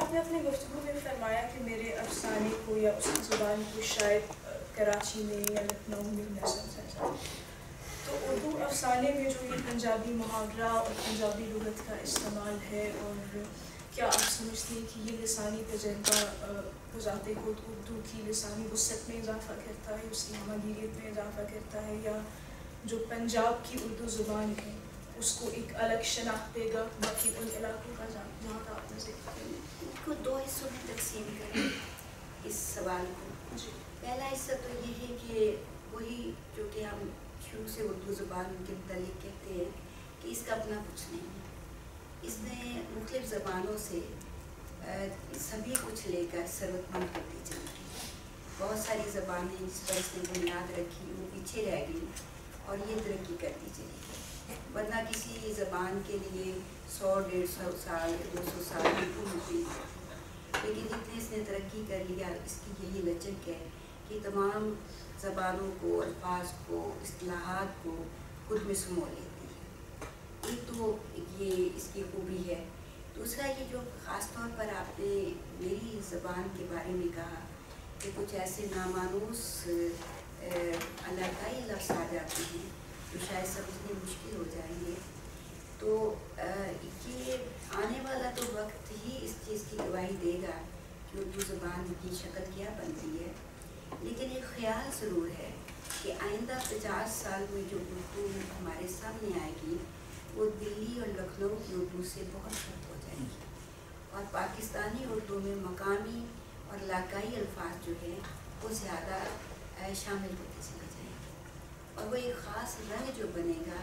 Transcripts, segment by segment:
آپ نے اپنی گفتگو میں فرمایا کہ میرے افسانے کو یا اس کی زبان کو شاید کراچی میں یا لکھنؤ میں نہ سمجھا جائے، تو اردو افسانے میں جو یہ پنجابی محاورہ اور پنجابی لغت کا استعمال ہے، اور کیا آپ سمجھتے ہیں کہ یہ لسانی تجربہ بذات خود اردو کی لسانی وسعت میں اضافہ کرتا ہے، اس کی ہمگیریت میں اضافہ کرتا ہے، یا جو پنجاب کی اردو زبان ہے اس کو ایک الگ شناخت دے گا باقی ان علاقوں کا جہاں کا آپ نے ذکر کیا؟ اس کو دو حصوں میں تقسیم کریں اس سوال کو. پہلا حصہ تو یہ ہے کہ وہی جو کہ ہم شروع سے اردو زبان کے متعلق کہتے ہیں کہ اس کا اپنا کچھ نہیں ہے. اس نے مختلف زبانوں سے سبھی کچھ لے کر ثروت مند کرتی چلی گئی. بہت ساری زبانیں جس پر اس نے بنیاد رکھی وہ پیچھے رہ گئی اور یہ ترقی کرتی چلی گئی. ورنہ کسی زبان کے لیے 100-150 سال 200 سال ہوتی، لیکن جتنے اس نے ترقی کر لیا اس کی یہی لچک ہے کہ تمام زبانوں کو، الفاظ کو، اصطلاحات کو خود میں سمو لیتی ہے. ایک تو یہ اس کی خوبی ہے. دوسرا یہ جو خاص طور پر آپ نے میری زبان کے بارے میں کہا کہ کچھ ایسے نامانوس علاقائی لفظ آ جاتے ہیں جو شاید سمجھنے مشکل ہو جائیں گے، تو یہ آنے والا تو وقت ہی اس چیز کی گواہی دے گا کہ اردو زبان کی شکل کیا بنتی ہے. لیکن ایک خیال ضرور ہے کہ آئندہ 50 سال میں جو اردو ہمارے سامنے آئے گی وہ دلی اور لکھنؤ کی اردو سے بہت فرق ہو جائے گی، اور پاکستانی اردو میں مقامی اور علاقائی الفاظ جو ہیں وہ زیادہ شامل ہوتے چلے جائیں گے، اور وہ ایک خاص رنگ جو بنے گا.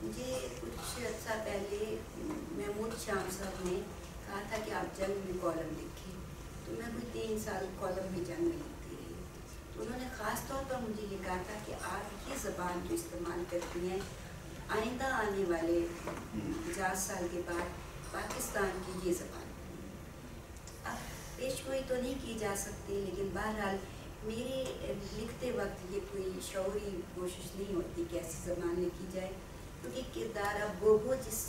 مجھے کچھ عرصہ پہلے محمود شام صاحب نے کہا تھا کہ آپ جنگ میں کالم لکھیں، تو میں کوئی 3 سال کالم میں جنگ میں لکھتی رہی. تو انہوں نے خاص طور پر مجھے یہ کہا تھا کہ آپ یہ زبان جو استعمال کرتی ہیں آئندہ آنے والے 50 سال کے بعد پاکستان کی یہ زبان. اب پیش گوئی تو نہیں کی جا سکتی، لیکن بہرحال میرے لکھتے وقت یہ کوئی شعوری کوشش نہیں ہوتی کہ ایسی زبان لکھی جائے، کیونکہ کردار اب وہ جس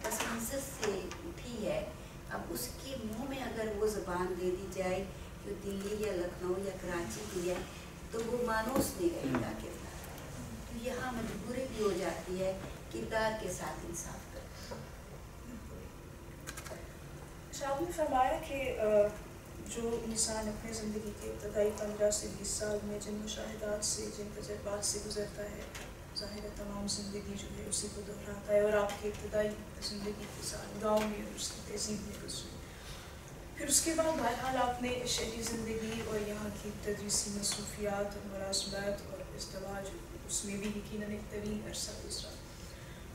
پس منظر سے اٹھی ہے، اب اس کے منہ میں اگر وہ زبان دے دی جائے جو دلی یا لکھنؤ یا کراچی کی ہے تو وہ مانوس نہیں رہے گا کردار. تو یہاں مجبوری بھی ہو جاتی ہے کردار کے ساتھ انصاف کرنا. آپ نے فرمایا کہ جو انسان اپنے زندگی کے ابتدائی 15 سے 20 سال میں جن مشاہدات سے، جن تجربات سے گزرتا ہے، ظاہر ہے تمام زندگی جو ہے اسی کو دہراتا ہے، اور آپ کی ابتدائی زندگی کے ساتھ گاؤں میں اور اس کی تہذیب میں گزری. پھر اس کے بعد بہرحال آپ نے شہری زندگی اور یہاں کی تدریسی مصروفیات اور ملازمت اور ازدواج، اس میں بھی یقیناً ایک طویل عرصہ گزرا.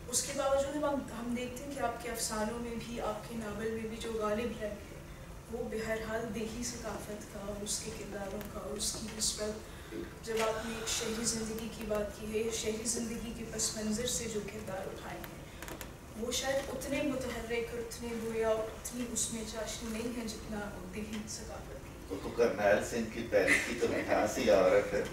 اس کے باوجود ہم دیکھتے ہیں کہ آپ کے افسانوں میں بھی، آپ کے ناول میں بھی جو غالب رنگ ہے وہ بہرحال دیہی ثقافت کا اور اس کے کرداروں کا اور اس کی نسبت. جب آپ نے شہری زندگی کی بات کی ہے، شہری زندگی کے پس منظر سے جو کردار اٹھائے ہیں وہ شاید اتنے متحرک اور اتنے گویا اور اتنی اس میں چاشنی نہیں ہے جتنا دیہی ثقافت کی. تو کرنیل سنگھ کی پہلی کی تو مٹھاس ہی اور ہے،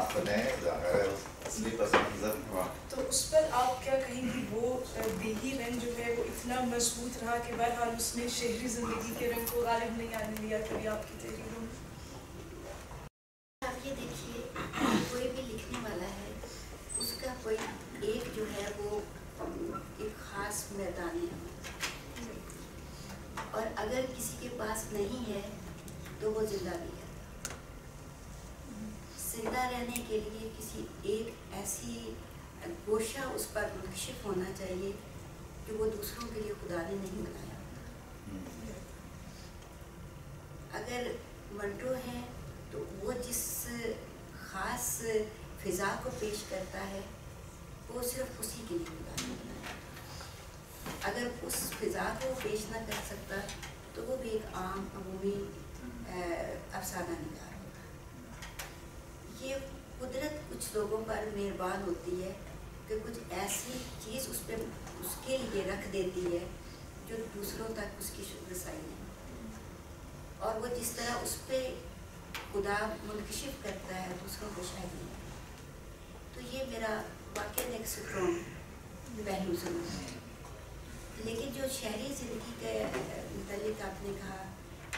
آپ نے ظاہر ہے اصلی پس منظر ہوا. تو اس پر آپ کیا کہیں گی؟ وہ دیہی رنگ جو ہے وہ اتنا مضبوط رہا کہ بہرحال اس نے شہری زندگی کے رنگ کو غالب نہیں آنے دیا کبھی آپ کی تحریروں میں؟ آپ یہ دیکھیے، کوئی بھی لکھنے والا ہے اس کا کوئی ایک جو ہے وہ ایک خاص میدان ہے، اور اگر کسی کے پاس نہیں ہے تو وہ زندہ نہیں رہتا. زندہ رہنے کے لیے کسی ایک ایسی گوشہ اس پر منکشف ہونا چاہیے کہ وہ دوسروں کے لیے خدا نے نہیں بنایا. اگر منٹو ہے تو وہ جس خاص فضا کو پیش کرتا ہے وہ صرف اسی کے لیے خدا نے بنایا. اگر اس فضا کو پیش نہ کر سکتا تو وہ بھی ایک عام عمومی افسانہ نگار ہوگا. یہ قدرت کچھ لوگوں پر مہربان ہوتی ہے کہ کچھ ایسی چیز اس پہ اس کے لیے رکھ دیتی ہے جو دوسروں تک اس کی رسائی نہیں، اور وہ جس طرح اس پہ خدا منکشف کرتا ہے دوسروں کو شاید نہیں. تو یہ میرا واقعی ایک اسٹرانگ پہلو ضرور ہے. لیکن جو شہری زندگی کے متعلق آپ نے کہا،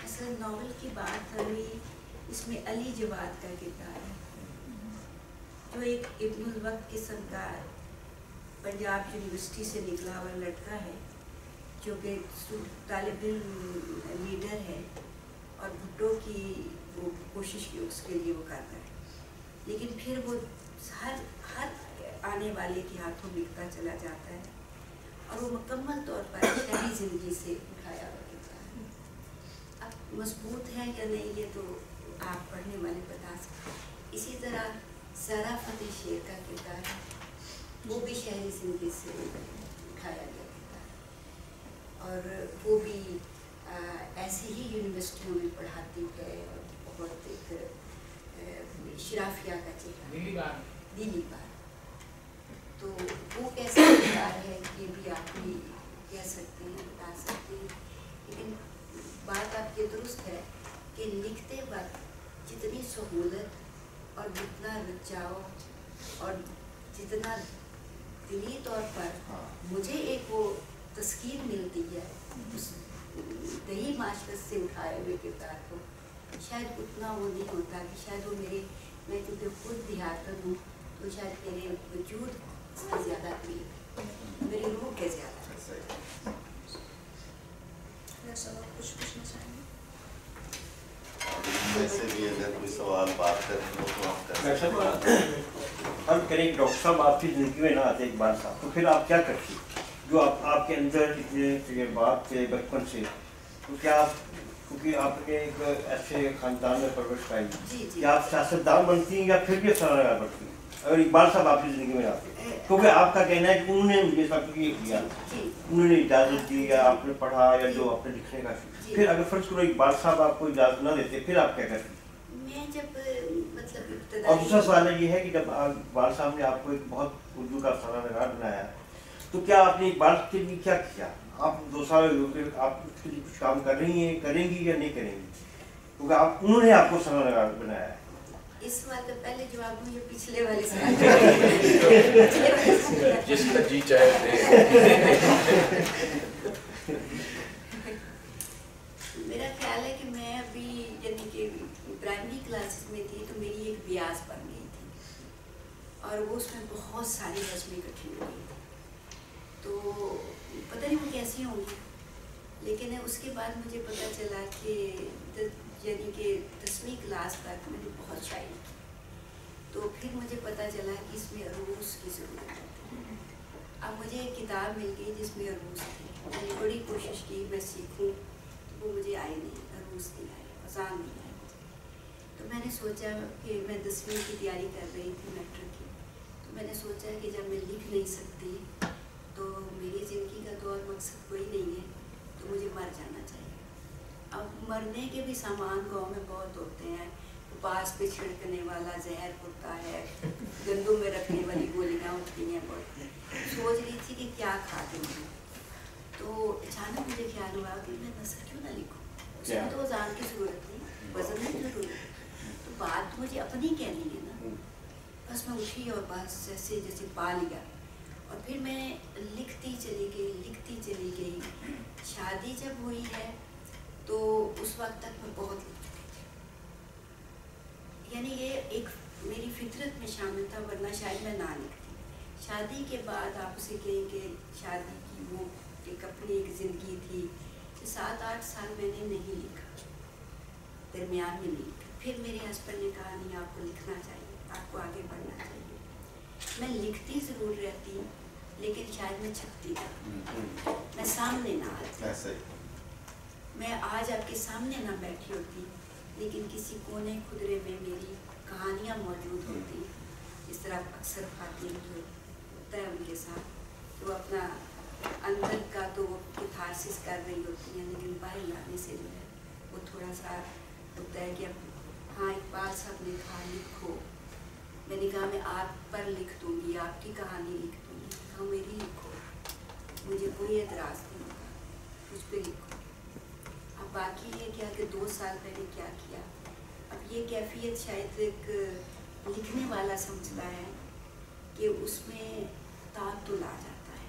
اصل ناول کی بات ہوئی، اس میں علی جواد کا کردار ہے، جو ایک ابن الوقت قسم کا پنجاب یونیورسٹی سے نکلا ہوا لڑکا ہے، جو کہ طالب علم لیڈر ہے، اور بھٹو کی وہ کوشش کی اس کے لیے وہ کرتا ہے، لیکن پھر وہ ہر آنے والے کے ہاتھوں بکتا چلا جاتا ہے، اور وہ مکمل طور پر شہری زندگی سے اٹھایا ہوا کردار ہے۔ اب مضبوط ہے یا نہیں یہ تو آپ پڑھنے والے بتا سکتے ہیں۔ اسی طرح زہرا فتح شیر کا کردار ہے، وہ بھی شہری زندگی سے اٹھایا گیا کردار ہے، اور وہ بھی ایسی ہی یونیورسٹیوں میں پڑھاتی ہے، اور بہت ایک شرافیہ کا چہرہ، دینی بات، تو وہ کیسا کردار ہے یہ بھی آپ بھی کہہ سکتے ہیں، بتا سکتے ہیں، لیکن بات آپ کی درست ہے کہ لکھتے وقت جتنی سہولت اور جتنا رچاؤ اور جتنا دلی طور پر مجھے ایک وہ تسکین ملتی ہے اس دیہی معاشرت سے اٹھائے ہوئے کردار کو، شاید اتنا وہ نہیں ہوتا کہ شاید وہ میں کیونکہ خود دیہاتن ہوں تو شاید میرے وجود سے زیادہ قریب ہے، میری روح کے زیادہ ہے۔ کچھ پوچھنا چاہیں گے؟ ویسے بھی اگر کوئی سوال بات کریں تو ہم کر سکتے ہیں۔ ہم کریں ڈاکٹر صاحب آپ کی زندگی میں نہ آتے اقبال صاحب تو پھر آپ کیا کرتی جو آپ کے اندر اتنے تجربات تھے بچپن سے، تو کیا آپ کیونکہ آپ نے ایک ایسے خاندان میں پرورش پائی کہ آپ سیاستدان بنتی ہیں یا پھر بھی افسانہ نگار بنتی ہیں اگر اقبال صاحب آپ کی زندگی میں آتے، کیونکہ آپ کا کہنا ہے کہ انہوں نے مجھے سب کچھ کیا، انہوں نے اجازت دی یا آپ نے پڑھا یا جو آپ نے لکھنے کا، پھر اگر فرض کرو اقبال صاحب آپ کو اجازت نہ دیتے پھر آپ کیا کرتی؟ میں جب مطلب اور دوسرا سوال یہ ہے کہ جب اقبال صاحب نے آپ کو ایک بہت اردو کا افسانہ نگار بنایا تو کیا آپ نے اقبال کے لیے کیا کیا؟ آپ 2 سال آپ اس کے لیے کچھ کام کر رہی ہیں، کریں گی یا نہیں کریں گی؟ کیونکہ انہوں نے آپ کو افسانہ نگار بنایا ہے۔ اس سوال کا پہلے جواب مجھے پچھلے والے سوال جس کا جی چاہے میرا خیال ہے کہ میں ابھی یعنی کہ پرائمری کلاسز میں تھی تو میری ایک بیاس بن گئی تھی، اور وہ اس میں بہت ساری رسمیں اکٹھی ہو گئی تھی، تو پتہ نہیں وہ کیسی ہوں گی، لیکن اس کے بعد مجھے پتہ چلا کہ یعنی کہ 10ویں کلاس تک میں نے بہت شاعری کی، تو پھر مجھے پتہ چلا کہ اس میں عروض کی ضرورت ہے۔ اب مجھے ایک کتاب مل گئی جس میں عروض تھی، میں نے بڑی کوشش کی میں سیکھوں تو وہ مجھے آئی نہیں، عروض نہیں آئی، اذان نہیں آئی مجھے، تو میں نے سوچا کہ میں 10ویں کی تیاری کر رہی تھی میٹرک کی، تو میں نے سوچا کہ جب میں لکھ نہیں سکتی تو میری زندگی کا تو اور مقصد کوئی نہیں ہے، تو مجھے مر جانا چاہیے۔ اب مرنے کے بھی سامان گاؤں میں بہت ہوتے ہیں، پاس پہ چھڑکنے والا زہر ہوتا ہے، گندوں میں رکھنے والی گولیاں ہوتی ہیں، بہت سوچ رہی تھی کہ کیا کھا دوں گی، تو اچانک مجھے خیال ہوا کہ میں نثر کیوں نہ لکھوں، اس میں تو اذان کی ضرورت نہیں، وزن کی ضرورت ہے، تو بات مجھے اپنی کہنی ہے نا، بس میں اٹھی اور بس جیسے پا لیا، اور پھر میں لکھتی چلی گئی۔ شادی جب ہوئی ہے تو اس وقت تک میں بہت لکھ چکی تھی، یعنی یہ ایک میری فطرت میں شامل تھا، ورنہ شاید میں نہ لکھتی۔ شادی کے بعد آپ اسے کہیں کہ شادی کی وہ ایک اپنی ایک زندگی تھی، 7-8 سال میں نے نہیں لکھا، درمیان میں نہیں لکھا، پھر میرے ہسبینڈ نے کہا نہیں آپ کو لکھنا چاہیے، آپ کو آگے بڑھنا چاہیے۔ میں لکھتی ضرور رہتی لیکن شاید میں چھپتی نہ، میں سامنے نہ آتی، میں آج آپ کے سامنے نہ بیٹھی ہوتی لیکن کسی کونے خدرے میں میری کہانیاں موجود ہوتی، اس طرح اکثر خواتین جو ہوتا ہے ان کے ساتھ، وہ اپنا اندر کا تو وہ کتھارسس کر رہی ہوتی ہیں، لیکن باہر لانے سے جو ہے وہ تھوڑا سا ہوتا ہے کہ اب ہاں اقبال صاحب نے کہا لکھو، میں نے کہا میں آپ پر لکھ دوں گی، آپ کی کہانی لکھ دوں گی، کہا میری لکھو، مجھے کوئی اعتراض نہیں ہوگا، مجھ پہ لکھو۔ اب باقی یہ کیا کہ 2 سال میں نے کیا کیا، اب یہ کیفیت شاید ایک لکھنے والا سمجھتا ہے کہ اس میں تعطل آ جاتا ہے،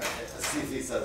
80%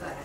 12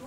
2